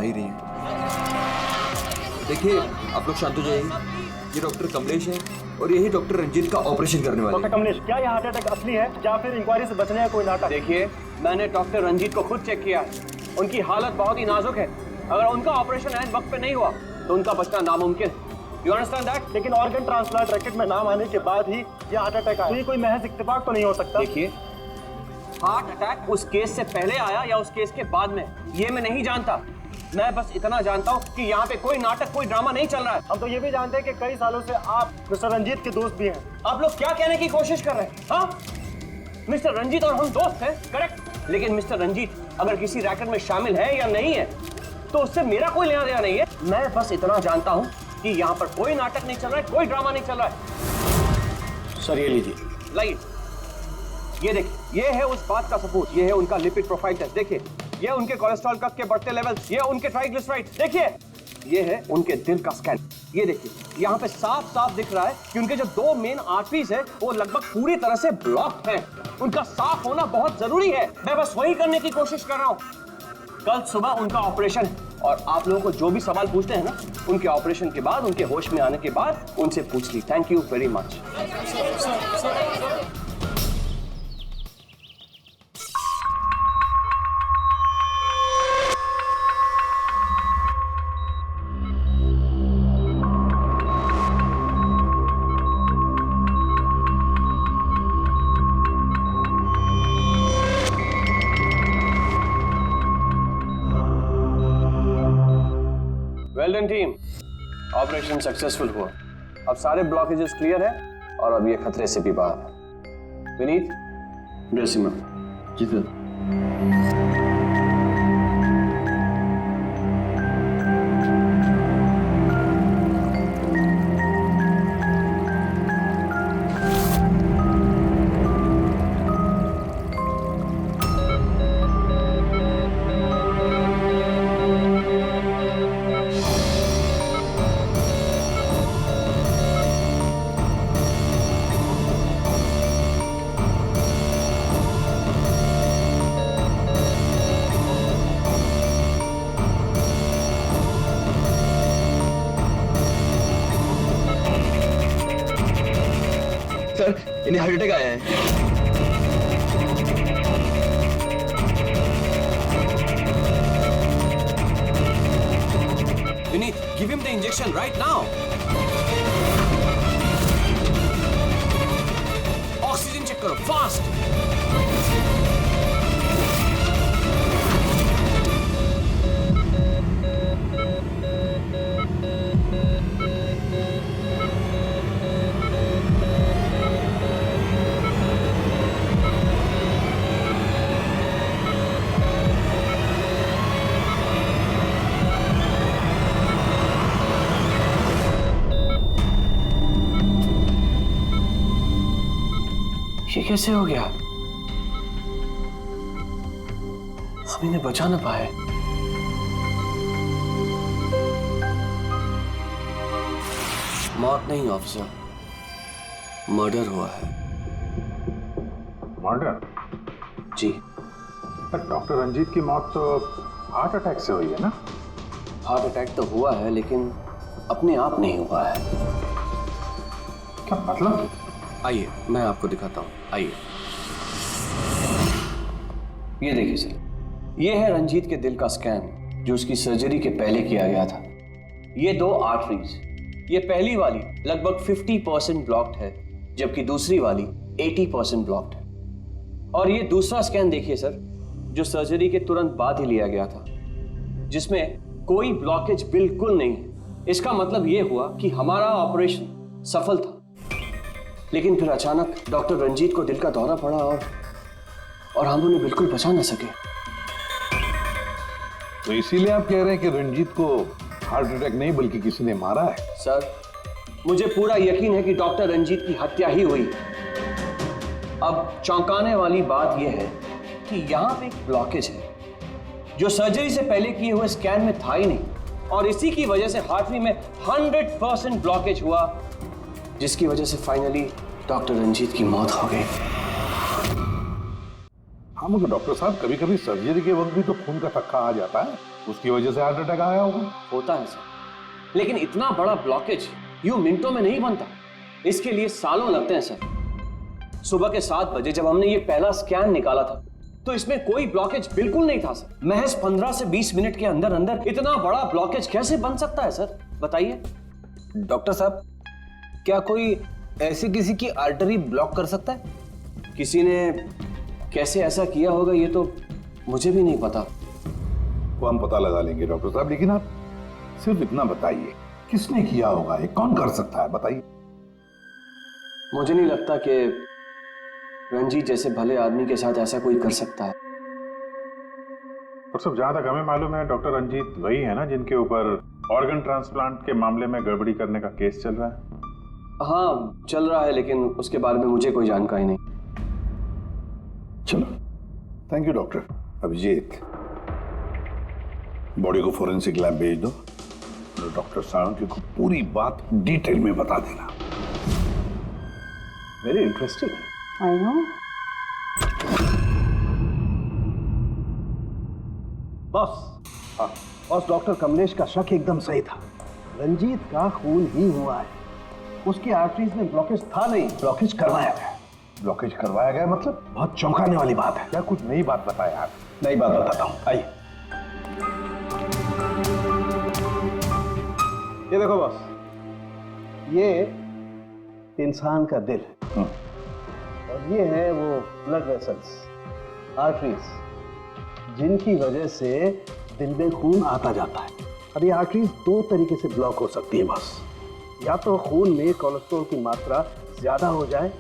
ही रही हैं। देखिए आप लोग शांत हो जाइए। ये डॉक्टर कमलेश है और यही डॉक्टर रंजीत का ऑपरेशन करने वाले डॉक्टर कमलेश, क्या यह हार्ट अटैक असली है या फिर इंक्वायरी से बचने का कोई नाटक? देखिए, मैंने डॉक्टर रंजीत को खुद चेक किया है। उनकी हालत बहुत ही नाजुक है। अगर उनका ऑपरेशन ऐन वक्त पे नहीं हुआ तो उनका बचना नामुमकिन। You understand that? लेकिन ऑर्गन ट्रांसप्लांट रैकेट में नाम आने के बाद ही यह हार्ट अटैक आया। तो ये कोई महज इत्तेफाक तो नहीं हो सकता। देखिए, हार्ट अटैक उस केस से पहले आया या उस केस के बाद में, ये मैं नहीं जानता। मैं बस इतना जानता हूँ कि यहाँ पे कोई नाटक, कोई ड्रामा नहीं चल रहा है। हम तो ये भी जानते हैं कि कई सालों से आप मिस्टर रंजीत के दोस्त भी हैं। आप लोग क्या कहने की कोशिश कर रहे हैं? हाँ, मिस्टर रंजीत और हम दोस्त हैं, करेक्ट। लेकिन मिस्टर रंजीत अगर किसी रैकेट में शामिल है या नहीं है तो उससे मेरा कोई लेना देना नहीं है। मैं बस इतना जानता हूँ कि यहाँ पर कोई नाटक नहीं चल रहा है, कोई ड्रामा नहीं चल रहा है। सर ये लीजिए, लाइए, ये देखिए, ये है उस बात का सबूत। ये है उनका लिपिड प्रोफाइल टेस्ट। देखिए, ये उनके कोलेस्ट्रॉल कप के बढ़ते लेवल्स, ये उनके ट्राइग्लिसराइड। देखिए, ये है उनके दिल का स्कैन। ये देखिए, यहाँ पे साफ साफ दिख रहा है कि उनके जो दो मेन आर्टरीज है वो लगभग पूरी तरह से ब्लॉक्ड हैं। उनका साफ होना बहुत जरूरी है। मैं बस वही करने की कोशिश कर रहा हूँ। कल सुबह उनका ऑपरेशन है और आप लोगों को जो भी सवाल पूछते हैं ना, उनके ऑपरेशन के बाद, उनके होश में आने के बाद उनसे पूछ ली। Thank you very much. Well done team, operation successful हुआ। अब सारे ब्लॉकेजेस क्लियर है और अब ये खतरे से भी बाहर है। Vineet, dressing room. जी सर। सर इन्हें हार्ट अटैक आया है। Vineet, give him the injection right now. Oxygen check करो फास्ट। ये कैसे हो गया? हम इन्हें बचा ना पाए। मौत नहीं ऑफिसर, मर्डर हुआ है। मर्डर? जी। पर डॉक्टर रंजीत की मौत तो हार्ट अटैक से हुई है ना? हार्ट अटैक तो हुआ है लेकिन अपने आप नहीं हुआ है। क्या मतलब? आइए मैं आपको दिखाता हूँ, आइए। ये देखिए सर, ये है रंजीत के दिल का स्कैन जो उसकी सर्जरी के पहले किया गया था। ये दो आर्टरीज, ये पहली वाली लगभग 50% ब्लॉक्ड है जबकि दूसरी वाली 80% ब्लॉक्ड है। और ये दूसरा स्कैन देखिए सर, जो सर्जरी के तुरंत बाद ही लिया गया था, जिसमें कोई ब्लॉकेज बिल्कुल नहीं है। इसका मतलब ये हुआ कि हमारा ऑपरेशन सफल था। लेकिन फिर अचानक डॉक्टर रंजीत को दिल का दौरा पड़ा और हम उन्हें बिल्कुल बचा ना सके। तो इसीलिए आप कह रहे हैं कि रंजीत को हार्ट अटैक नहीं बल्कि किसी ने मारा है? सर, मुझे पूरा यकीन है कि डॉक्टर रंजीत की हत्या ही हुई। अब चौंकाने वाली बात यह है कि यहाँ पे एक ब्लॉकेज है जो सर्जरी से पहले किए हुए स्कैन में था ही नहीं, और इसी की वजह से हार्टरी में 100% ब्लॉकेज हुआ, जिसकी वजह से फाइनली डॉक्टर रंजीत की मौत हो गई। हाँ मगर डॉक्टर साहब, कभी कभी सर्जरी के वक्त भी तो खून का थक्का आ जाता है। उसकी वजह से हार्ट अटैक आया होगा। होता है सर, लेकिन इतना बड़ा ब्लॉकेज यूं मिनटों में नहीं बनता, इसके लिए सालों लगते हैं सर। सुबह के 7 बजे जब हमने ये पहला स्कैन निकाला था तो इसमें कोई ब्लॉकेज बिल्कुल नहीं था सर। महज 15 से 20 मिनट के अंदर अंदर इतना बड़ा ब्लॉकेज कैसे बन सकता है सर, बताइए। डॉक्टर साहब, क्या कोई ऐसे किसी की आर्टरी ब्लॉक कर सकता है? किसी ने कैसे ऐसा किया होगा ये तो मुझे भी नहीं पता। वो हम पता लगा लेंगे डॉक्टर साहब, लेकिन आप सिर्फ इतना बताइए, किसने किया होगा, ये कौन कर सकता है, बताइए। मुझे नहीं लगता कि रंजीत जैसे भले आदमी के साथ ऐसा कोई कर सकता है। और सब जहां तक हमें मालूम है डॉक्टर रंजीत वही है ना जिनके ऊपर ऑर्गन ट्रांसप्लांट के मामले में गड़बड़ी करने का केस चल रहा है। हाँ चल रहा है, लेकिन उसके बारे में मुझे कोई जानकारी नहीं। चलो, thank you doctor. Abhijeet, body को फोरेंसिक लैब भेज दो और डॉक्टर साळुंखे को पूरी बात डिटेल में बता देना। Very interesting. I know. Boss, boss, doctor Kamlesh का शक एकदम सही था। रंजीत का खून ही हुआ है, उसकी आर्टरीज में ब्लॉकेज था नहीं, ब्लॉकेज करवाया गया। ब्लॉकेज करवाया गया मतलब? बहुत चौंकाने वाली बात है। क्या कुछ नई बात बताया आप? नई बात बताता हूँ, आइए। ये देखो बॉस, ये इंसान का दिल और ये है वो ब्लड वेसल्स, आर्टरीज, जिनकी वजह से दिल में खून आता जाता है। अब ये आर्टरीज 2 तरीके से ब्लॉक हो सकती है बॉस। या तो खून में कोलेस्ट्रॉल की मात्रा ज्यादा हो जाए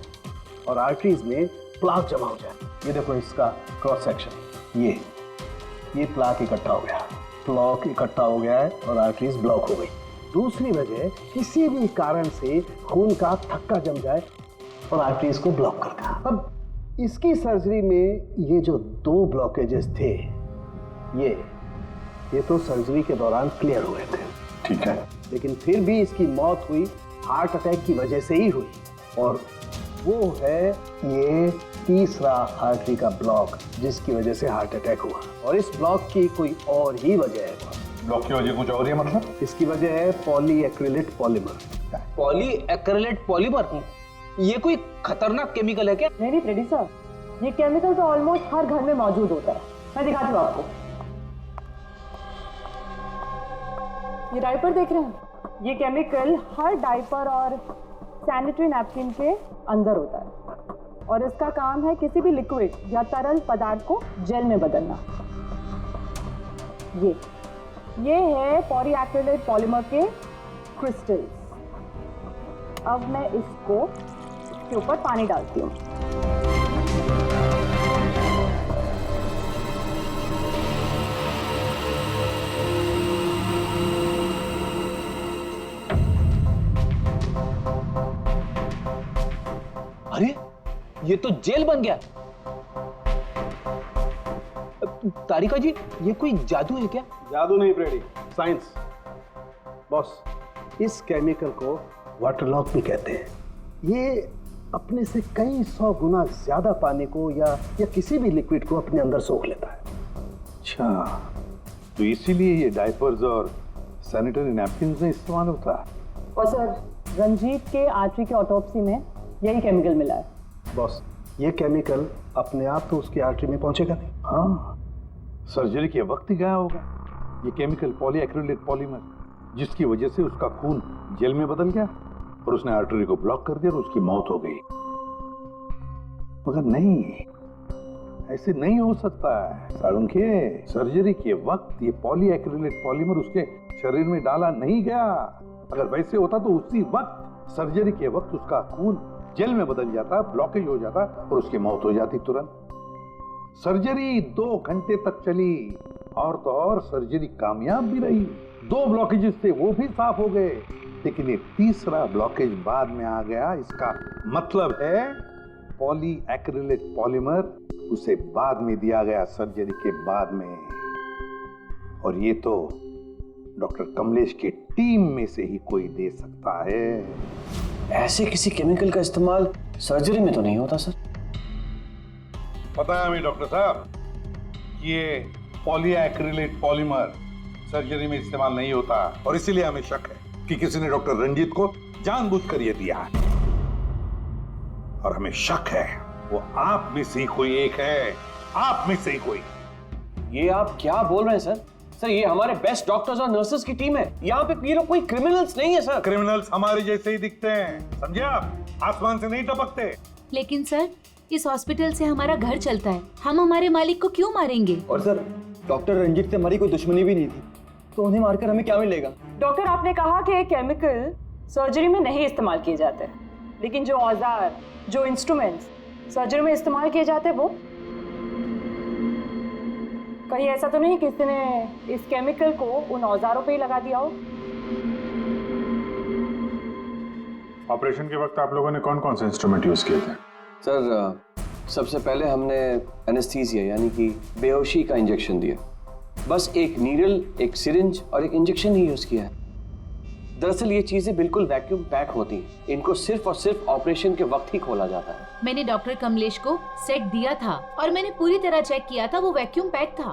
और आर्टरीज में प्लाक जमा हो जाए। ये देखो इसका क्रॉस सेक्शन, ये प्लाक इकट्ठा हो गया, प्लाक इकट्ठा हो गया है और आर्टरीज ब्लॉक हो गई। दूसरी वजह, किसी भी कारण से खून का थक्का जम जाए और आर्टरीज को ब्लॉक कर दे। अब इसकी सर्जरी में ये जो 2 ब्लॉकेजेस थे, ये तो सर्जरी के दौरान क्लियर हुए थे, ठीक है, लेकिन फिर भी इसकी मौत हुई हार्ट अटैक की वजह से ही हुई। और वो है ये तीसरा आर्टरी का ब्लॉक, जिसकी वजह से हार्ट अटैक हुआ। और इस ब्लॉक की कोई और ही वजह है। ब्लॉक की वजह कुछ और है मतलब? इसकी वजह है पॉलीएक्रिलेट पॉलीमर। Polyacrylate polymer? ये कोई खतरनाक केमिकल है क्या? नहीं फ्रेडी सर, ये केमिकल तो ऑलमोस्ट हर घर में मौजूद होता है। मैं दिखाती हूँ आपको। ये डायपर देख रहे हैं? ये केमिकल हर डायपर और सैनिटरी नैपकिन के अंदर होता है और इसका काम है किसी भी लिक्विड या तरल पदार्थ को जेल में बदलना। ये है पॉलीएक्रिलेट पॉलीमर के क्रिस्टल्स। अब मैं इसको इसके ऊपर पानी डालती हूँ। अरे ये तो जेल बन गया। तारिका जी, ये कोई जादू है क्या? जादू नहीं फ्रेडी, साइंस। बॉस, इस केमिकल को वाटर लॉक भी कहते हैं। ये अपने से कई 100 गुना ज्यादा पानी को या किसी भी लिक्विड को अपने अंदर सोख लेता है। अच्छा, तो इसीलिए ये डायपर्स और सैनिटरी नैपकिन में इस्तेमाल होता है। और सर, रंजीत के आर्टरी के ऑटोप्सी में यही केमिकल मिला है। बॉस, ये केमिकल अपने आप तो उसकी आर्टरी में पहुंचेगा नहीं। हाँ, सर्जरी के वक्त ही गया होगा ये केमिकल पॉलीएक्रिलेट पॉलीमर, जिसकी वजह से उसका खून जेल में बदल गया और उसने आर्टरी को ब्लॉक कर दिया और उसकी मौत हो गई। मगर नहीं, ऐसे नहीं हो सकता है साळुंखे। सर्जरी के वक्त ये पॉलीएक्रिलेट पॉलीमर उसके शरीर में डाला नहीं गया। अगर वैसे होता तो उसी वक्त सर्जरी के वक्त उसका खून जेल में बदल जाता, ब्लॉकेज हो जाता और उसकी मौत हो जाती तुरंत। सर्जरी 2 घंटे तक चली और तो और सर्जरी कामयाब भी रही। 2 ब्लॉकेजेस थे, वो भी साफ हो गए, लेकिन एक तीसरा ब्लॉकेज बाद में आ गया। इसका मतलब है पॉलीएक्रिलेट पॉलीमर उसे बाद में दिया गया, सर्जरी के बाद में। और ये तो डॉक्टर कमलेश की टीम में से ही कोई दे सकता है। ऐसे किसी केमिकल का इस्तेमाल सर्जरी में तो नहीं होता सर। पता है हमें डॉक्टर साहब, ये पॉलीएक्रिलेट पॉलीमर सर्जरी में इस्तेमाल नहीं होता, और इसीलिए हमें शक है कि किसी ने डॉक्टर रंजीत को जानबूझकर यह दिया है। और हमें शक है वो आप में से ही कोई एक है, आप में से ही कोई। ये आप क्या बोल रहे हैं सर? सर ये हमारे बेस्ट डॉक्टर्स और नर्सेस की टीम है, यहाँ पे ये लोग कोई क्रिमिनल्स नहीं है सर। क्रिमिनल्स हमारे जैसे ही दिखते हैं, समझे आप? आसमान से नहीं टपकते। लेकिन सर इस हॉस्पिटल से हमारा घर चलता है, हम हमारे मालिक को क्यों मारेंगे? और सर डॉक्टर रंजीत से हमारी कोई दुश्मनी भी नहीं थी, तो उन्हें मारकर हमें क्या मिलेगा? डॉक्टर आपने कहा कि केमिकल सर्जरी में नहीं इस्तेमाल किए जाते, लेकिन जो औजार, जो इंस्ट्रूमेंट्स सर्जरी में इस्तेमाल किए जाते हैं वो कहीं ऐसा तो नहीं किसी ने इस केमिकल को उन औजारों पे ही लगा दिया हो? ऑपरेशन के वक्त आप लोगों ने कौन कौन से इंस्ट्रूमेंट यूज किए थे? सर सबसे पहले हमने एनेस्थीसिया यानी कि बेहोशी का इंजेक्शन दिया। बस एक नीडल, एक सिरिंज और एक इंजेक्शन ही यूज किया है। दरअसल ये चीजें बिल्कुल वैक्यूम पैक होती हैं, इनको सिर्फ और सिर्फ ऑपरेशन के वक्त ही खोला जाता है। मैंने डॉक्टर कमलेश को सेट दिया था और मैंने पूरी तरह चेक किया था, वो वैक्यूम पैक था।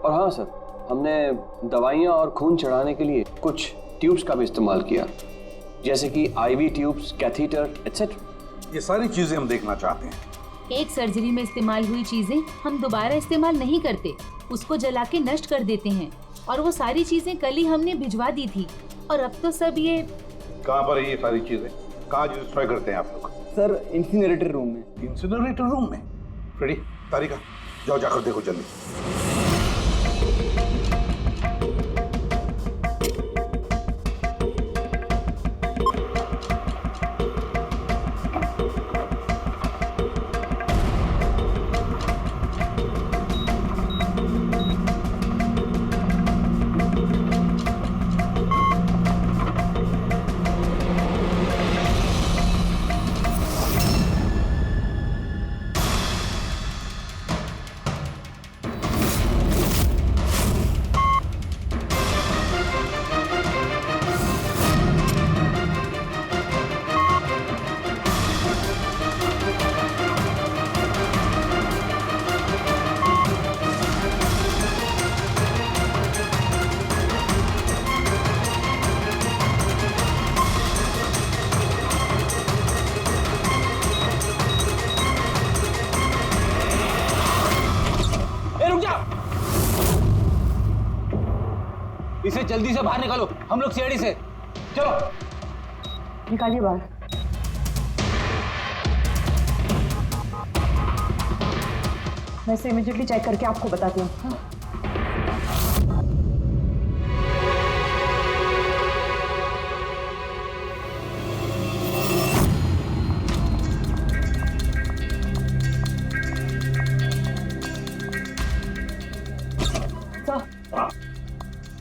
और हाँ सर, हमने दवाइयाँ और खून चढ़ाने के लिए कुछ ट्यूब्स का भी इस्तेमाल किया, जैसे कि आईवी ट्यूब्स, कैथीटर एटसेट्रा। ये सारी चीजें हम देखना चाहते हैं। एक सर्जरी में इस्तेमाल हुई चीजें हम दोबारा इस्तेमाल नहीं करते, उसको जला के नष्ट कर देते हैं। और वो सारी चीजें कल ही हमने भिजवा दी थी, और अब तो सब ये कहाँ पर है ये सारी चीजें? कहाँ डिस्ट्रॉय करते हैं आप लोग? सर इंसिनरेटर रूम में। इंसिनरेटर रूम में? फ्रेडी, तारिका, जाओ जाकर देखो जल्दी। इसे जल्दी से बाहर निकालो, हम लोग सीआईडी से। चलो निकालिए बाहर। मैं इसे इमीडिएटली चेक करके आपको बताती हूँ। हाँ?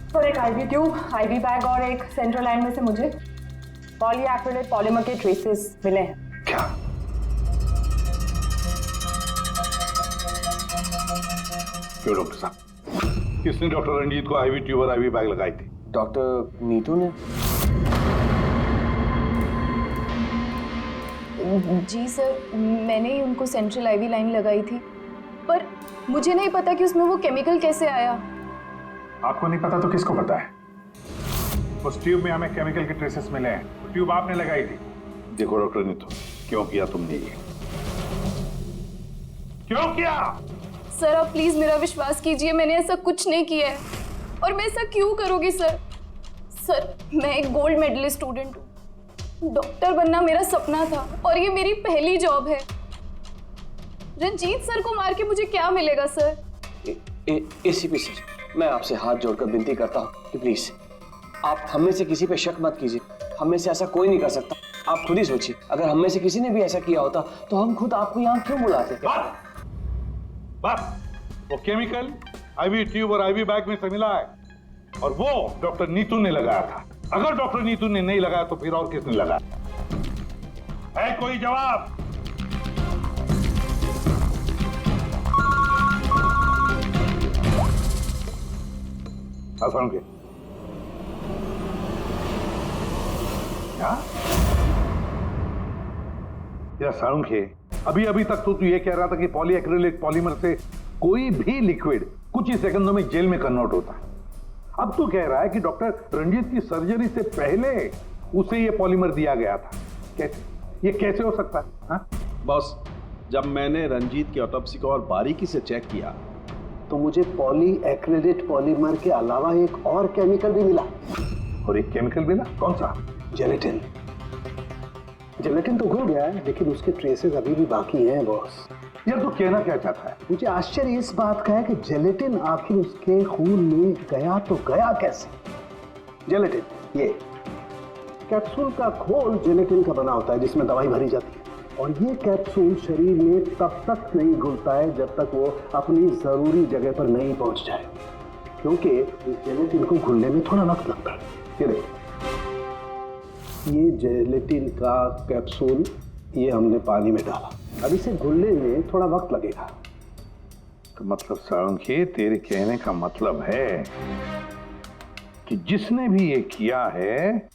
सर एक आईवी ट्यूब, आईवी बैग और एक सेंट्रल लाइन में से मुझे पॉलीएक्रिलेट पॉलीमर के ट्रेसेस मिले हैं। क्या? क्यों डॉक्टर साहब, किसने डॉक्टर रंजीत को आईवी ट्यूब और आईवी बैग लगाई थी? डॉक्टर नीतू ने। जी सर, मैंने ही उनको सेंट्रल आईवी लाइन लगाई थी, पर मुझे नहीं पता कि उसमें वो केमिकल कैसे आया। आपको नहीं पता तो किसको पता है? उस ट्यूब में हमें केमिकल के ट्रेसेस मिले हैं, वो ट्यूब आपने लगाई थी। देखो डॉक्टर नीतू, क्यों किया तुमने ये? क्यों किया? सर आप प्लीज मेरा विश्वास कीजिए, मैंने ऐसा कुछ नहीं किया है। और मैं ऐसा क्यों करूँगी सर? सर मैं एक गोल्ड मेडलिस्ट स्टूडेंट हूँ, डॉक्टर बनना मेरा सपना था और ये मेरी पहली जॉब है। रंजीत सर को मार के मुझे क्या मिलेगा सर? एसीपी सर, मैं आपसे हाथ जोड़कर विनती करता हूँ कि प्लीज आप हम में से किसी पे शक मत कीजिए। हम में से ऐसा कोई नहीं कर सकता। आप खुद ही सोचिए, अगर हम में से किसी ने भी ऐसा किया होता तो हम खुद आपको यहाँ क्यों बुलाते? बस वो केमिकल आईवी ट्यूब और आईवी बैग में से मिला है, और वो डॉक्टर नीतू ने लगाया था। अगर डॉक्टर नीतू ने नहीं लगाया तो फिर और किसने लगाया? है कोई जवाब? के क्या? या साळुंखे, अभी अभी तक तो तू ये कह रहा था कि पॉलीएक्रिलेट पॉलीमर से कोई भी लिक्विड कुछ ही सेकंडों में जेल में कन्वर्ट होता है। अब तो कह रहा है कि डॉक्टर रंजीत की सर्जरी से पहले उसे ये पॉलीमर दिया गया था। कैसे, ये कैसे हो सकता है? हाँ? बॉस, जब मैंने रंजीत की ऑटोप्सी को और बारीकी से चेक किया तो मुझे पॉली एक्रिलेट पॉलीमर के अलावा एक और केमिकल भी मिला। और एक केमिकल मिला? कौन सा? जेलेटिन। जेलेटिन तो घुल गया है, लेकिन उसके ट्रेसेस अभी भी बाकी हैं बॉस। यार तो कहना क्या चाहता है? मुझे आश्चर्य इस बात का है कि जेलेटिन आखिर उसके खून में गया तो गया कैसे? जेलेटिन, ये कैप्सूल का खोल जेलेटिन का बना होता है जिसमें दवाई भरी जाती है, और ये कैप्सूल शरीर में तब तक नहीं घुलता है जब तक वो अपनी जरूरी जगह पर नहीं पहुंच जाए, क्योंकि इस जेलेटिन को घुलने में थोड़ा वक्त लगता है। ये देखो, ये जेलेटिन का कैप्सूल ये हमने पानी में डाला, अब इसे घुलने में थोड़ा वक्त लगेगा। तो मतलब सारंगी, तेरे कहने का मतलब है कि जिसने भी ये किया है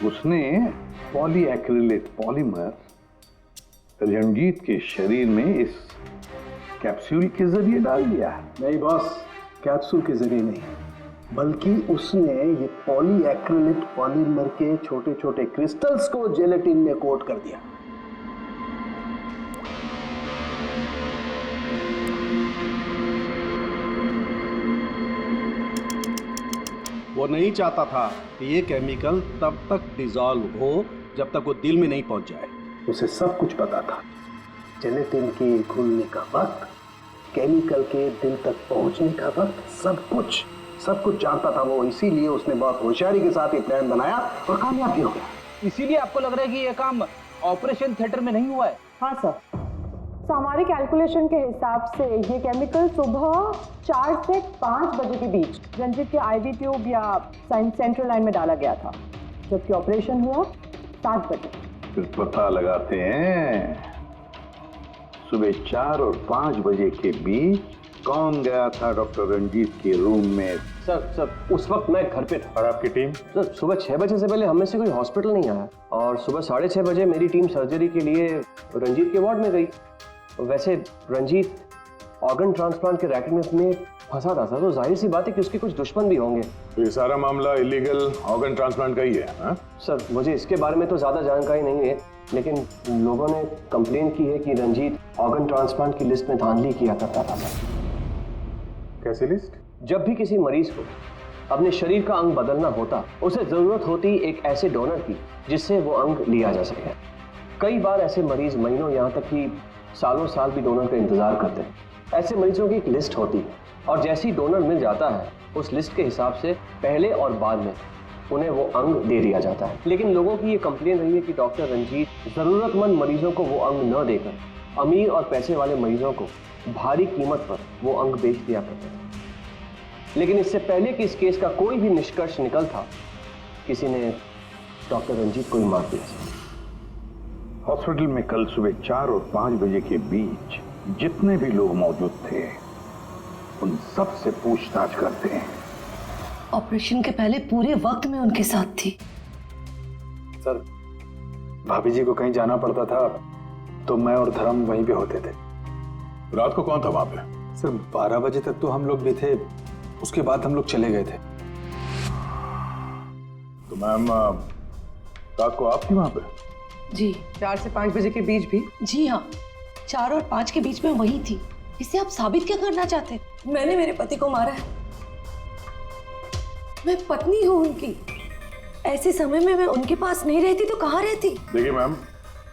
उसने पॉली एक्रिलेट पॉलीमर रंजीत के शरीर में इस कैप्सूल के जरिए डाल दिया है। नहीं बॉस, कैप्सूल के जरिए नहीं, बल्कि उसने ये पॉली एक्रिलेट पॉलीमर के छोटे छोटे क्रिस्टल्स को जेलेटिन में कोट कर दिया। वो नहीं चाहता था कि ये केमिकल तब तक डिसॉल्व हो जब तक वो दिल में नहीं पहुंच जाए। उसे सब कुछ पता था, जेलेटिन के घुलने का वक्त, केमिकल के दिल तक पहुंचने का वक्त, सब कुछ जानता था वो। इसीलिए उसने बहुत होशियारी के साथ ये प्लान बनाया और कामयाब भी हो गया। इसीलिए आपको लग रहा है कि ये काम ऑपरेशन थिएटर में नहीं हुआ है? हाँ सर, तो हमारे कैलकुलेशन के हिसाब से ये केमिकल सुबह 4 से 5 बजे के बीच रंजीत के आईवी ट्यूब या सेंट्रल लाइन में डाला गया था, जबकि ऑपरेशन हुआ 7 बजे। फिर पता लगाते हैं सुबह 4 और 5 बजे के बीच कौन गया था डॉक्टर रंजीत के रूम में। सर उस वक्त मैं घर पे था। और आपकी टीम? सर सुबह 6 बजे से पहले हम में से कोई हॉस्पिटल नहीं आया, और सुबह 6:30 बजे मेरी टीम सर्जरी के लिए रंजीत के वार्ड में गई। वैसे रंजीत ऑर्गन ट्रांसप्लांट के रैकेट में फंसा था सर, तो जाहिर सी बात है कि उसके कुछ दुश्मन भी होंगे। तो ये सारा मामला इलीगल ऑर्गन ट्रांसप्लांट का ही है? हाँ? सर मुझे इसके बारे में तो ज़्यादा जानकारी नहीं है, लेकिन लोगों ने कंप्लेन की है कि रंजीत ऑर्गन ट्रांसप्लांट की लिस्ट में धांधली किया करता था सर। कैसी लिस्ट? जब भी किसी मरीज को अपने शरीर का अंग बदलना होता, उसे जरूरत होती एक ऐसे डोनर की जिससे वो अंग लिया जा सके। कई बार ऐसे मरीज महीनों, यहाँ तक कि सालों साल भी डोनर का इंतजार करते हैं। ऐसे मरीजों की एक लिस्ट होती है, और जैसे ही डोनर मिल जाता है उस लिस्ट के हिसाब से पहले और बाद में उन्हें वो अंग दे दिया जाता है। लेकिन लोगों की ये कंप्लेन रही है कि डॉक्टर रंजीत जरूरतमंद मरीजों को वो अंग न देकर अमीर और पैसे वाले मरीजों को भारी कीमत पर वो अंग बेच दिया करते थे। लेकिन इससे पहले कि इस केस का कोई भी निष्कर्ष निकल था, किसी ने डॉक्टर रंजीत को ही मार दिया। हॉस्पिटल में कल सुबह 4 और 5 बजे के बीच जितने भी लोग मौजूद थे उन सब से पूछताछ करते हैं। ऑपरेशन के पहले पूरे वक्त में उनके साथ थी। सर भाभी जी को कहीं जाना पड़ता था तो मैं और धर्म वहीं पे होते थे। रात को कौन था वहां पे? सर 12 बजे तक तो हम लोग भी थे, उसके बाद हम लोग चले गए थे। तो मैम रात को आप थी वहां पे? जी 4 से 5 बजे के बीच भी? जी हाँ, 4 और 5 के बीच में वही थी। इससे आप साबित क्या करना चाहते? मैंने मेरे पति को मारा है, मैं पत्नी हूँ उनकी। ऐसे समय में मैं उनके पास नहीं रहती तो कहाँ रहती? देखिए मैम,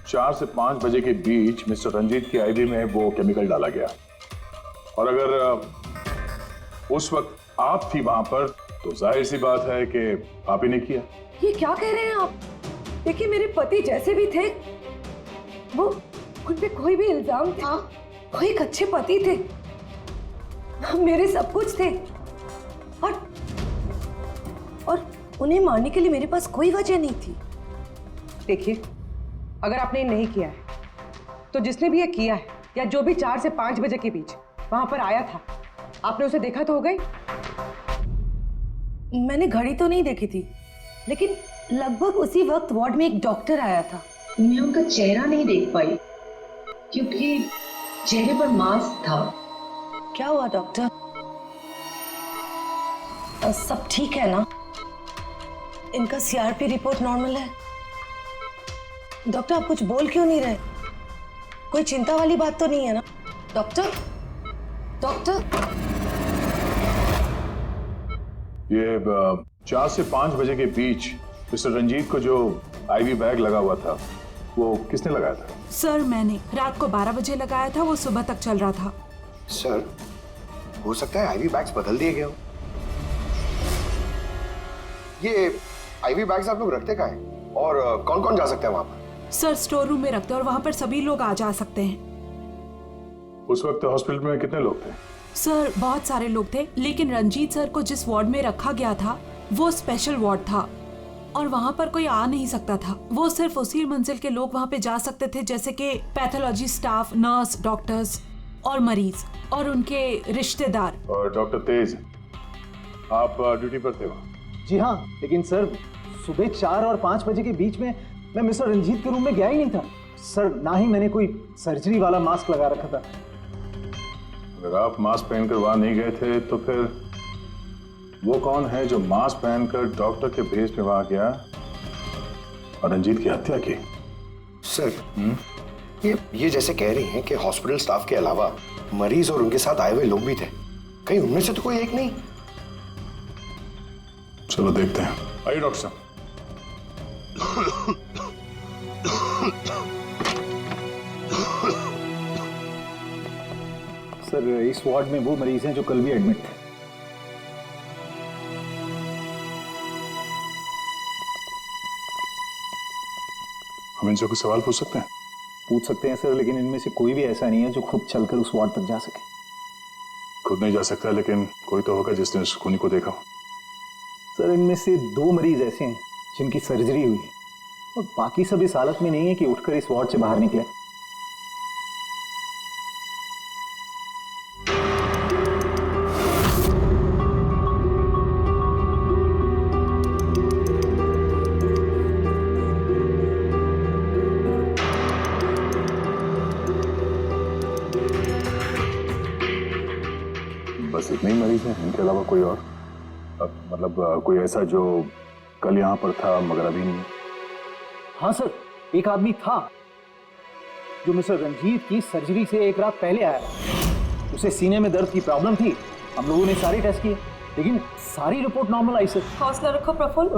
4 से 5 बजे के बीच मिस्टर रंजीत की आईवी में वो केमिकल डाला गया, और अगर उस वक्त आप थी वहां पर तो जाहिर सी बात है कि आप ही ने किया। ये क्या कह रहे हैं आप? देखिए मेरे पति जैसे भी थे, वो उन पे कोई भी इल्जाम था, वो एक अच्छे पति थे, मेरे सब कुछ थे, और उन्हें मारने के लिए मेरे पास कोई वजह नहीं थी। देखिए, अगर आपने नहीं किया है तो जिसने भी ये किया है, या जो भी 4 से 5 बजे के बीच वहां पर आया था, आपने उसे देखा तो हो गई? मैंने घड़ी तो नहीं देखी थी, लेकिन लगभग उसी वक्त वार्ड में एक डॉक्टर आया था। मैं उनका चेहरा नहीं देख पाई क्योंकि चेहरे पर मास्क था। क्या हुआ डॉक्टर? सब ठीक है ना? इनका सीआरपी रिपोर्ट नॉर्मल है। डॉक्टर आप कुछ बोल क्यों नहीं रहे? कोई चिंता वाली बात तो नहीं है ना? डॉक्टर डॉक्टर ये 4 से 5 बजे के बीच मिस्टर रंजीत को जो आईवी बैग लगा हुआ था वो किसने लगाया था? सर मैंने रात को 12 बजे लगाया था, वो सुबह तक चल रहा था। सर हो सकता है आईवी बैग्स बदल दिए गए हो। ये आईवी बैग्स आप लोग रखते कहाँ हैं और कौन कौन जा सकता है वहां पर? सर स्टोर रूम में रखते हैं और वहां पर सभी लोग आ जा सकते हैं। उस वक्त हॉस्पिटल में कितने लोग थे? सर बहुत सारे लोग थे, लेकिन रंजीत सर को जिस वार्ड में रखा गया था वो स्पेशल वार्ड था और वहां पर कोई आ नहीं सकता था। वो सिर्फ उसी मंजिल के लोग वहां पे जा सकते थे, जैसे कि पैथोलॉजी स्टाफ, नर्स, डॉक्टर्स और मरीज और उनके रिश्तेदार। और डॉक्टर तेज, आप ड्यूटी पर थे? जी हाँ, लेकिन सर सुबह 4 और 5 बजे के बीच में मैं मिस्टर रंजीत के रूम में गया ही नहीं था सर। ना ही मैंने कोई सर्जरी वाला मास्क लगा रखा था। अगर आप मास्क पहनकर वहां नहीं गए थे तो फिर वो कौन है जो मास्क पहनकर डॉक्टर के भेस में वहां गया और रंजीत की हत्या की? सर ये जैसे कह रही हैं कि हॉस्पिटल स्टाफ के अलावा मरीज और उनके साथ आए हुए लोग भी थे, कहीं उनमें से तो कोई एक नहीं? चलो देखते हैं। आइए डॉक्टर साहब। सर इस वार्ड में वो मरीज हैं जो कल भी एडमिट थे। हम इनसे कुछ सवाल पूछ सकते हैं? पूछ सकते हैं सर, लेकिन इनमें से कोई भी ऐसा नहीं है जो खुद चलकर उस वार्ड तक जा सके। खुद नहीं जा सकता, लेकिन कोई तो होगा जिसने उस खूनी को देखा। सर इनमें से 2 मरीज ऐसे हैं जिनकी सर्जरी हुई है और बाकी सब इस हालत में नहीं है कि उठकर इस वार्ड से बाहर निकले। बस इतने ही मरीज हैं, इनके अलावा कोई और? मतलब कोई ऐसा जो कल यहाँ पर था मगर अभी नहीं? हाँ सर, एक आदमी था जो मिस्टर रंजीत की सर्जरी से 1 रात पहले आया। उसे सीने में दर्द की प्रॉब्लम थी। हम लोगों ने सारे टेस्ट किए, लेकिन सारी रिपोर्ट नॉर्मल आई सर। हौसला रखो प्रफुल्ल,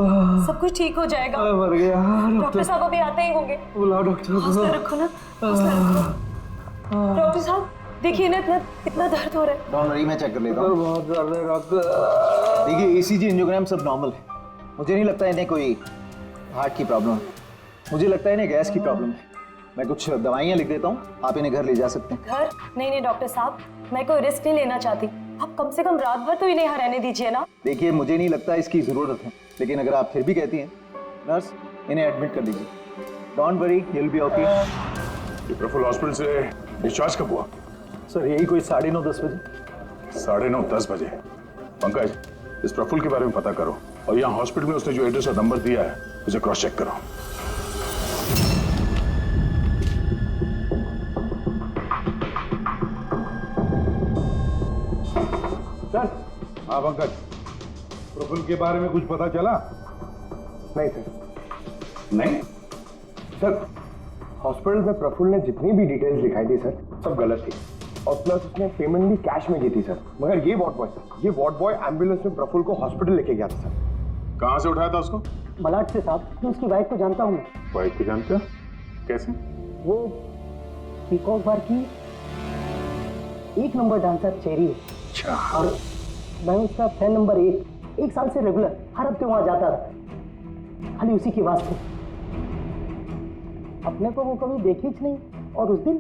सब कुछ ठीक हो जाएगा। मर गया। डॉक्टर साहब अभी आते ही होंगे। बुलाओ डॉक्टर। हौसला रखो ना, हौसला रखो। डॉक्टर साहब देखिए ना, इतना दर्द हो रहा है। डॉक्टर मैं चेक कर लेता हूँ। बहुत दर्द है डॉक्टर। देखिए ईसीजी, एंजियोग्राम सब नॉर्मल है। मुझे नहीं लगता इन्हें कोई हार्ट की प्रॉब्लम है। मुझे लगता है इन्हें गैस की प्रॉब्लम है। मैं कुछ दवाइयाँ लिख देता हूँ, आप इन्हें घर ले जा सकते हैं। घर? नहीं डॉक्टर साहब, मैं कोई रिस्क नहीं लेना चाहती। आप कम से कम रात भर तो इन्हें यहाँ रहने दीजिए ना। देखिए मुझे नहीं लगता इसकी जरूरत है, लेकिन अगर आप फिर भी कहती हैं नर्स, इन्हें एडमिट कर लीजिए। Don't worry, he will be okay. Praful hospital से डिस्चार्ज कब हुआ? सर यही कोई 9:30-10 बजे। 9:30-10 बजे। पंकज, इस प्रफुल्ल के बारे में पता करो और यहाँ हॉस्पिटल में उसने जो एड्रेस और नंबर दिया है उसे क्रॉस चेक करो। सर। हाँ पंकज, प्रफुल्ल के बारे में कुछ पता चला? नहीं सर। नहीं सर, हॉस्पिटल में प्रफुल्ल ने जितनी भी डिटेल्स दिखाई थी सर, सब गलत थी और प्लस उसने पेमेंट भी कैश में की थी सर। मगर ये वार्ड बॉय एम्बुलेंस में प्रफुल्ल को हॉस्पिटल लेके गया था सर। कहाँ से उठाया था उसको? मलाड से साहब। मैं उसकी वाइफ को जानता हूँ। वाइफ को जानते हो? कैसे? वो पीकॉक बार की 1 नंबर डांसर चेरी है। अच्छा। और मैं उसका फैन नंबर 1 साल से रेगुलर हर हफ्ते वहाँ जाता था, खाली उसी के वास्ते। अपने को वो कभी देखी ही नहीं। और उस दिन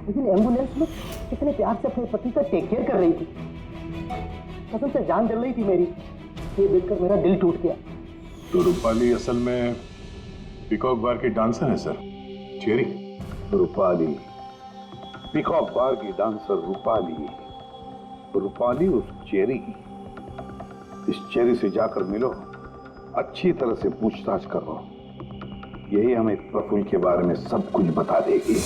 एम्बुलेंस में कितने प्यार से अपने पति का टेक केयर कर रही थी। कसम से जान जल रही थी मेरी। ये देखकर मेरा दिल टूट गया। तो रूपाली असल में पीकॉक बार की डांसर है सर, चेरी। रूपाली पीकॉक बार की डांसर रूपाली उस चेरी। इस चेरी से जाकर मिलो, अच्छी तरह से पूछताछ करो। यही हमें प्रफुल्ल के बारे में सब कुछ बता देगी।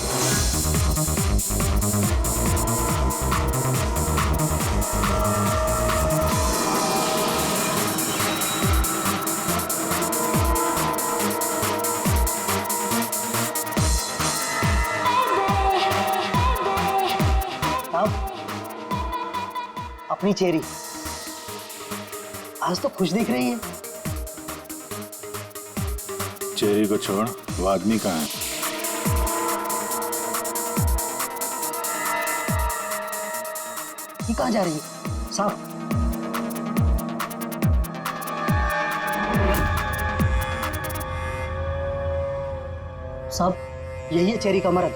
अपनी चेरी आज तो खुश दिख रही है। चेरी को छोड़, वो आदमी कहाँ है? ये कहाँ जा रही है साहब? साहब यही है चेरी का मर्द।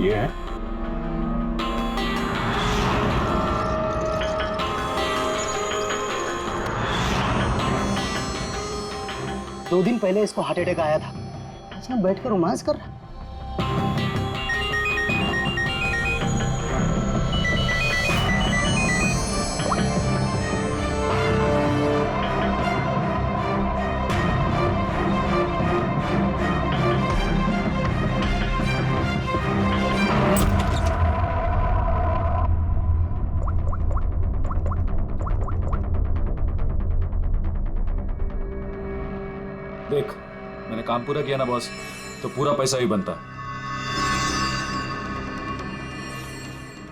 ये है? दो दिन पहले इसको हार्ट अटैक आया था, इसमें बैठकर रोमांस कर रहा। देख, मैंने काम पूरा किया ना बॉस, तो पूरा पैसा ही बनता।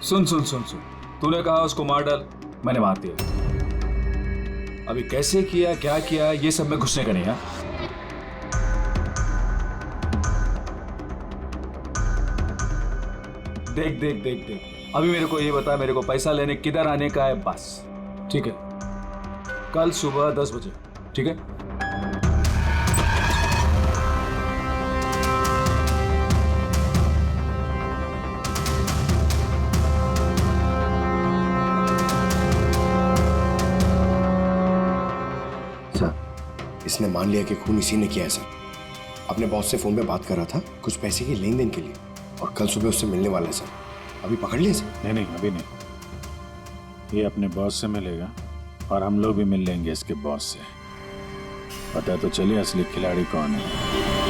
सुन सुन सुन सुन, तूने कहा उसको मार डाल, मैंने मार दिया। अभी कैसे किया, क्या किया, ये सब में घुसने का नहीं है। देख देख देख देख, अभी मेरे को ये बता, मेरे को पैसा लेने किधर आने का है बस, ठीक है? कल सुबह 10 बजे, ठीक है? इसने मान लिया कि खून इसी ने किया है सर। अपने बॉस से फोन पे बात कर रहा था कुछ पैसे के लेन देन के लिए, और कल सुबह उससे मिलने वाला है सर। अभी पकड़ लिया सर? नहीं नहीं, अभी नहीं। ये अपने बॉस से मिलेगा और हम लोग भी मिल लेंगे इसके बॉस से। पता तो चलिए असली खिलाड़ी कौन है।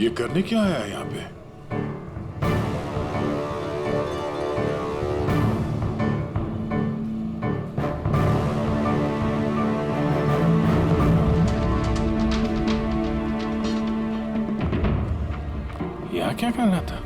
ये करने क्या आया है यहाँ पे? यहाँ क्या कर रहा था?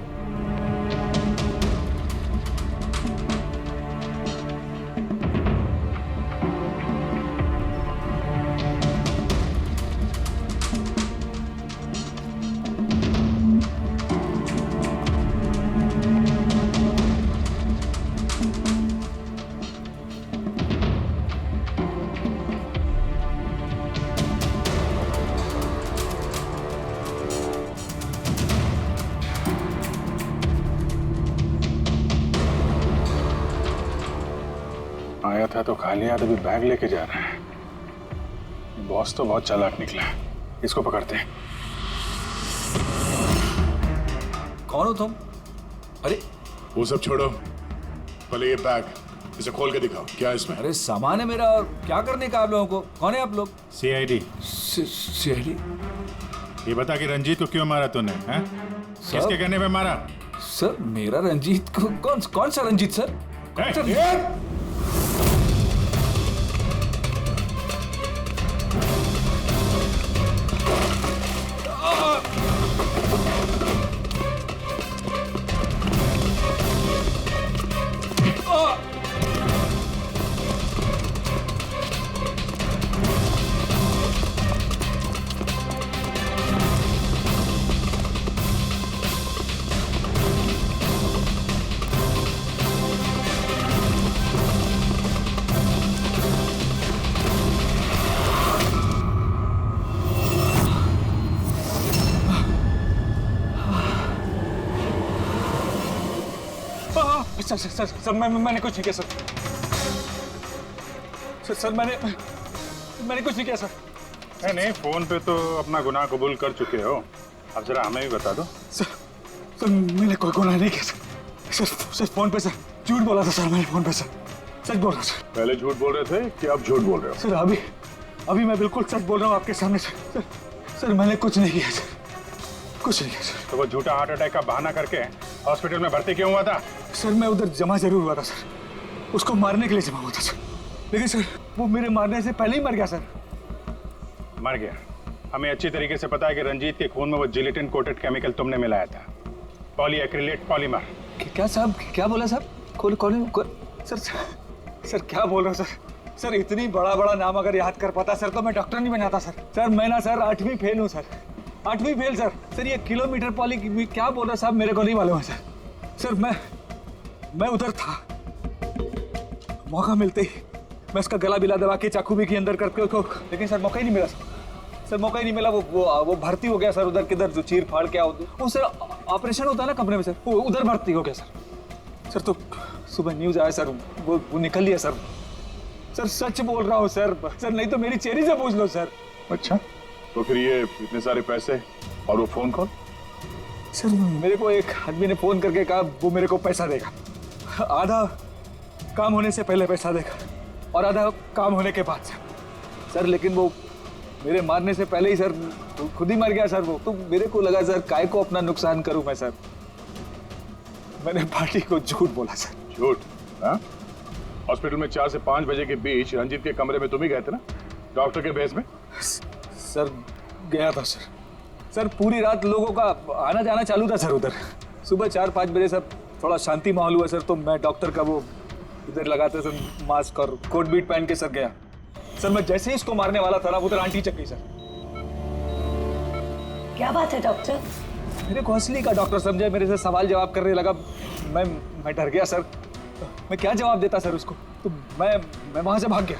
आया था तो खाली हाथ अभी बैग लेके जा रहा है। बॉस तो बहुत चालाक निकला। इसको पकड़ते हैं। कौन हो तुम? अरे वो सब छोड़ो, पहले ये बैग इसे खोल के दिखाओ, क्या है इसमें? अरे सामान है मेरा, और क्या करने का आप लोगों को? कौन है आप लोग? CID। CID? ये बता कि रंजीत को क्यों मारा तूने? हैं? किसके कहने पे मारा? सर मेरा रंजीत को कौन सा रंजीत सर? सर मैंने कुछ नहीं किया सर। सर मैंने कुछ नहीं किया सर। नहीं, फोन पे तो अपना गुनाह कबूल कर चुके हो, अब जरा हमें भी बता दो। सर मैंने कोई गुनाह नहीं किया सर। सर फोन पे सर झूठ बोला था सर, मैंने फोन पे सर सच बोल रहा हूँ सर। पहले झूठ बोल रहे थे कि अब झूठ बोल रहे हो? सर अभी मैं बिल्कुल सच बोल रहा हूँ आपके सामने सर। सर मैंने कुछ नहीं किया सर, कुछ नहीं किया सर। तो वो झूठा हार्ट अटैक का बहाना करके हॉस्पिटल में भर्ती क्यों हुआ था? सर मैं उधर जमा जरूर हुआ था सर, उसको मारने के लिए जमा हुआ था सर, लेकिन सर वो मेरे मारने से पहले ही मर गया सर। मर गया? हमें अच्छी तरीके से पता है कि रंजीत के खून में वो जिलेटिन कोटेड केमिकल तुमने मिलाया था, पॉलीएक्रिलेट पॉलीमर। क्या साहब, क्या बोला साहब? कौन सर क्या बोल रहे हो सर? सर इतनी बड़ा नाम अगर याद कर पाता सर तो मैं डॉक्टर नहीं बनाता सर। सर मैं ना सर 8वीं फेल हूँ सर, 8वीं फेल सर। सर ये किलोमीटर पॉली क्या बोल रहे साहब, मेरे को नहीं मालूम है सर। सर मैं उधर था, मौका मिलते ही मैं उसका गला बिला दबा के चाकू भी के अंदर करके उसको, लेकिन सर मौका ही नहीं मिला सर मौका ही नहीं मिला। वो भर्ती हो गया सर उधर किधर, जो चीर फाड़ क्या होती वो सर ऑपरेशन होता है ना कमरे में सर, वो उधर भर्ती हो गया सर। तो सुबह न्यूज आया सर, वो निकल लिया सर। सर सच बोल रहा हूँ सर, नहीं तो मेरी चेरी से पूछ लो सर। अच्छा, तो फिर ये इतने सारे पैसे और वो फोन कॉल? सर मेरे को एक आदमी ने फोन करके कहा वो मेरे को पैसा देगा, आधा काम होने से पहले पैसा देगा और आधा काम होने के बाद सर। लेकिन वो मेरे मारने से पहले ही सर खुद ही मर गया सर वो। तो मेरे को लगा सर काय को अपना नुकसान करूं मैं सर, मैंने पार्टी को झूठ बोला सर। झूठ? हाँ, हॉस्पिटल में 4 से 5 बजे के बीच रंजीत के कमरे में तुम ही गए थे ना, डॉक्टर के बेस में? सर गया था सर। सर पूरी रात लोगों का आना जाना चालू था सर उधर। सुबह 4-5 बजे सर थोड़ा शांति माहौल हुआ सर, तो मैं डॉक्टर का वो इधर लगाते सर मास्क और कोट बीट पहन के सर गया सर। मैं जैसे ही इसको मारने वाला था ना उधर आंटी चक गई सर। क्या बात है डॉक्टर? मेरे को असली का डॉक्टर समझे, मेरे से सवाल जवाब करने लगा। मैं डर गया सर, मैं क्या जवाब देता सर उसको, तो मैं वहां से भाग गया।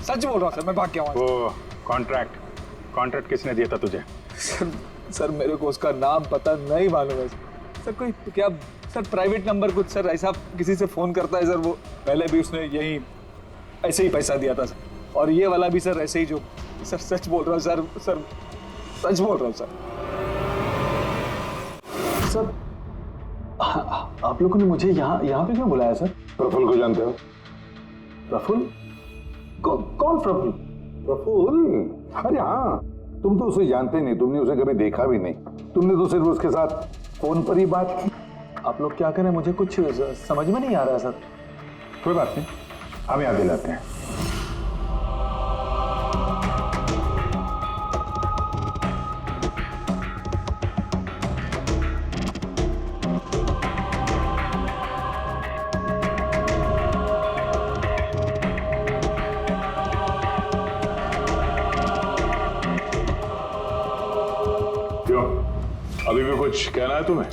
सच बोल रहा हूँ सर, मैं भाग गया वहां से। वो कॉन्ट्रैक्ट किसने दिया था तुझे? सर मेरे को उसका नाम पता नहीं मालूम है सर। कोई क्या सर प्राइवेट नंबर कुछ सर ऐसा किसी से फोन करता है सर, वो पहले भी उसने यही ऐसे ही पैसा दिया था सर, और ये वाला भी सर ऐसे ही जो सर। सच बोल रहा हूँ सर, सच बोल रहा हूँ सर। सर आप लोगों ने मुझे यहाँ पे क्यों बुलाया सर? प्रफुल्ल को जानते हो? प्रफुल्ल? कौन प्रफुल्ल? प्रफुल्ल? अरे हाँ, तुम तो उसे जानते नहीं, तुमने उसे कभी देखा भी नहीं, तुमने तो सिर्फ उसके साथ फोन पर ही बात की। आप लोग क्या करें, मुझे कुछ समझ में नहीं आ रहा सर। कोई बात नहीं, हम याद दिलाते हैं। अभी भी कुछ कहना है तुम्हें?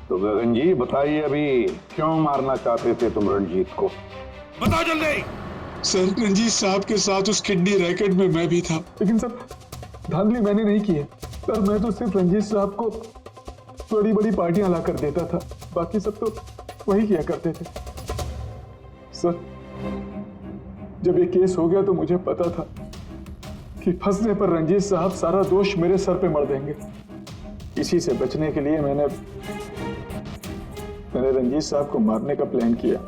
तो गगन जी बताइए, अभी क्यों मारना चाहते थे तुम रंजीत को? बता जल्दी। सर रंजीत साहब के साथ उस किडनी रैकेट में मैं भी था। लेकिन सर धांधली मैंने नहीं की है सर, मैं तो सिर्फ रंजीत साहब को बड़ी बड़ी पार्टियां ला कर देता था, बाकी सब तो वही किया करते थे सर। जब ये केस हो गया तो मुझे पता था कि फंसने पर रंजीत साहब सारा दोष मेरे सर पे मर देंगे। इसी से बचने के लिए मैंने रंजीत साहब को मारने का प्लान किया,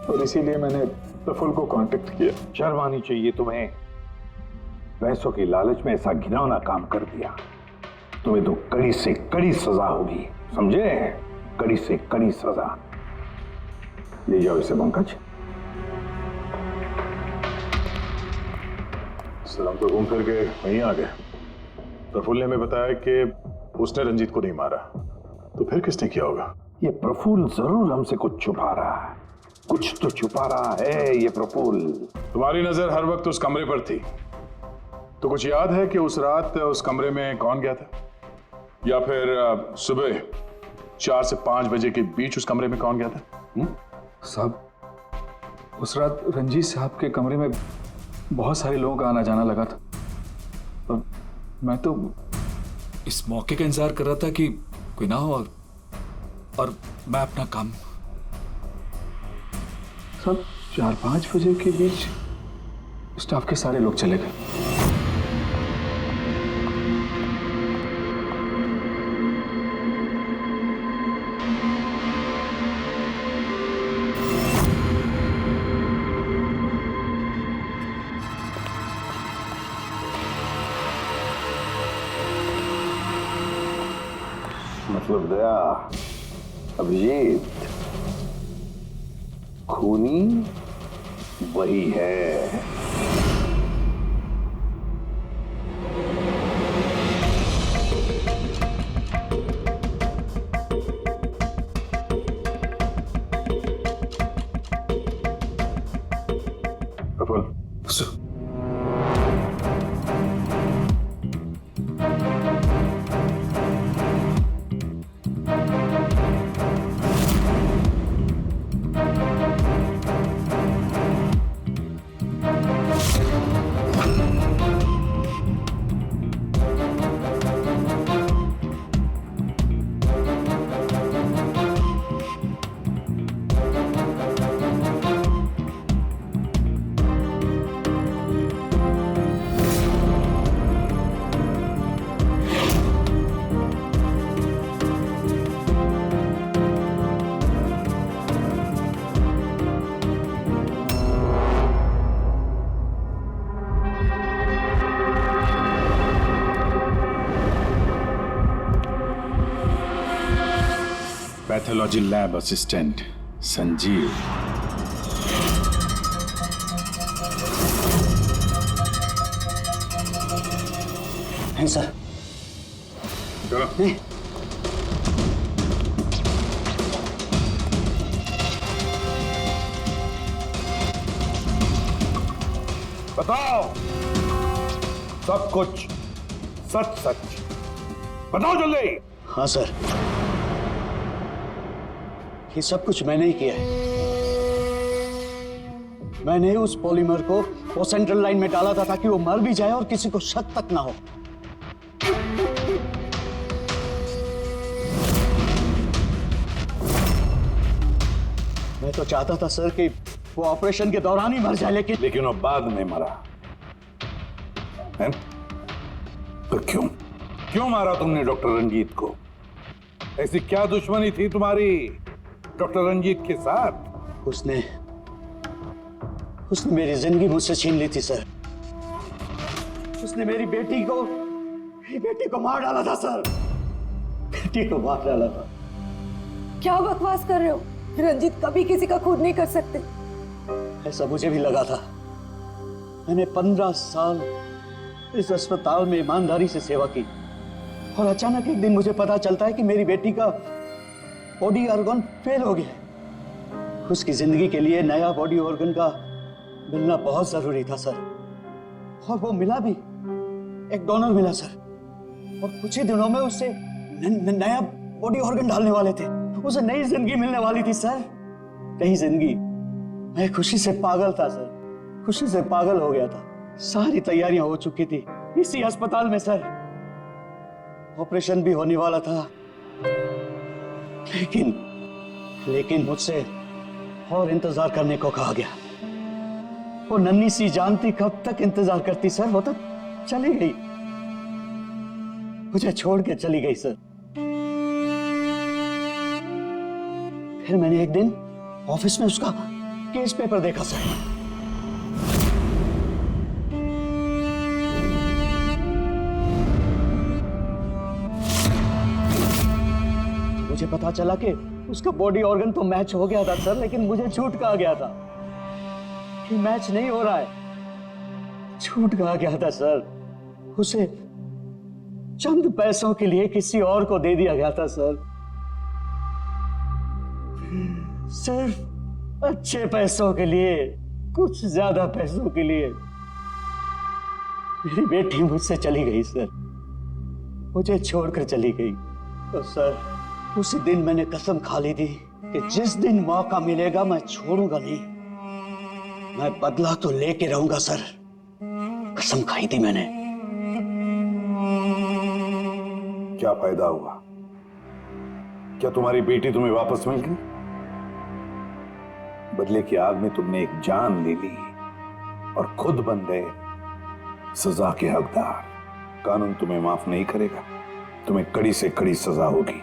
और इसीलिए मैंने प्रफुल्ल को कांटेक्ट किया। शर्म आनी चाहिए तुम्हें, पैसों की लालच में ऐसा घिनौना काम कर दिया। तुम्हें तो कड़ी से कड़ी सजा होगी, समझे? कड़ी से कड़ी सजा। ले जाओ इसे पंकज। सर हम तो घूम फिर के वहीं आ गए। प्रफुल्ल ने हमें बताया कि उसने रंजीत को नहीं मारा, तो फिर किसने किया होगा? ये प्रफुल्ल जरूर हमसे कुछ छुपा रहा है, कुछ तो छुपा रहा है ये प्रफुल्ल। तुम्हारी नजर हर वक्त उस कमरे पर थी, तो कुछ याद है कि उस रात उस कमरे में कौन गया था, या फिर सुबह 4 से 5 बजे के बीच उस कमरे में कौन गया था? साहब उस रात रंजीत साहब के कमरे में बहुत सारे लोगों का आना जाना लगा था, और मैं तो इस मौके का इंतजार कर रहा था कि कोई ना हो, और मैं अपना काम सब 4-5 बजे के बीच स्टाफ के सारे लोग चले गए। मतलब दया, अभिजीत, खूनी वही है। Praful, pathology lab assistant Sanjeev. है सर। चलो। बताओ सब कुछ, सच सच बताओ जल्दी। हाँ सर, ये सब कुछ मैंने ही किया है। मैंने उस पॉलीमर को वो सेंट्रल लाइन में डाला था ताकि वो मर भी जाए और किसी को शक तक ना हो। मैं तो चाहता था सर कि वो ऑपरेशन के दौरान ही मर जाए, लेकिन वो बाद में मरा है? तो क्यों मारा तुमने डॉक्टर रंजीत को? ऐसी क्या दुश्मनी थी तुम्हारी डॉक्टर रंजीत के साथ? उसने मेरी जिंदगी मुझसे छीन ली थी सर। उसने मेरी बेटी को मार डाला था सर। बेटी को मार डाला था। क्या बकवास कर रहे हो? रंजीत कभी किसी का खून नहीं कर सकते। ऐसा मुझे भी लगा था। मैंने 15 साल इस अस्पताल में ईमानदारी से सेवा की और अचानक एक दिन मुझे पता चलता है कि मेरी बेटी का बॉडी ऑर्गन फेल हो गया। उसकी जिंदगी के लिए नया बॉडी ऑर्गन का मिलना बहुत जरूरी था सर, और वो मिला भी। एक डोनर मिला सर, और कुछ ही दिनों में उससे नया बॉडी ऑर्गन डालने वाले थे। उसे नई जिंदगी मिलने वाली थी सर, नई जिंदगी। मैं खुशी से पागल था सर, खुशी से पागल हो गया था। सारी तैयारियां हो चुकी थी इसी अस्पताल में सर। ऑपरेशन भी होने वाला था, लेकिन मुझसे और इंतजार करने को कहा गया। वो नन्ही सी जानती कब तक इंतजार करती सर। वो तो चली गई, मुझे छोड़ के चली गई सर। फिर मैंने एक दिन ऑफिस में उसका केस पेपर देखा सर। मुझे पता चला कि उसका बॉडी ऑर्गन तो मैच हो गया था सर, लेकिन मुझे झूठ कहा गया था कि मैच नहीं हो रहा है। झूठ कहा गया था सर। उसे चंद पैसों के लिए किसी और को दे दिया गया था सर। सिर्फ अच्छे पैसों के लिए, कुछ ज्यादा पैसों के लिए मेरी बेटी मुझसे चली गई सर, मुझे छोड़कर चली गई। तो सर उसी दिन मैंने कसम खा ली थी कि जिस दिन मौका मिलेगा मैं छोड़ूंगा नहीं, मैं बदला तो लेके रहूंगा सर। कसम खाई थी मैंने। क्या फायदा हुआ? क्या तुम्हारी बेटी तुम्हें वापस मिल गई? बदले की आग में तुमने एक जान ले ली और खुद बन गए सजा के हकदार। कानून तुम्हें माफ नहीं करेगा, तुम्हें कड़ी से कड़ी सजा होगी।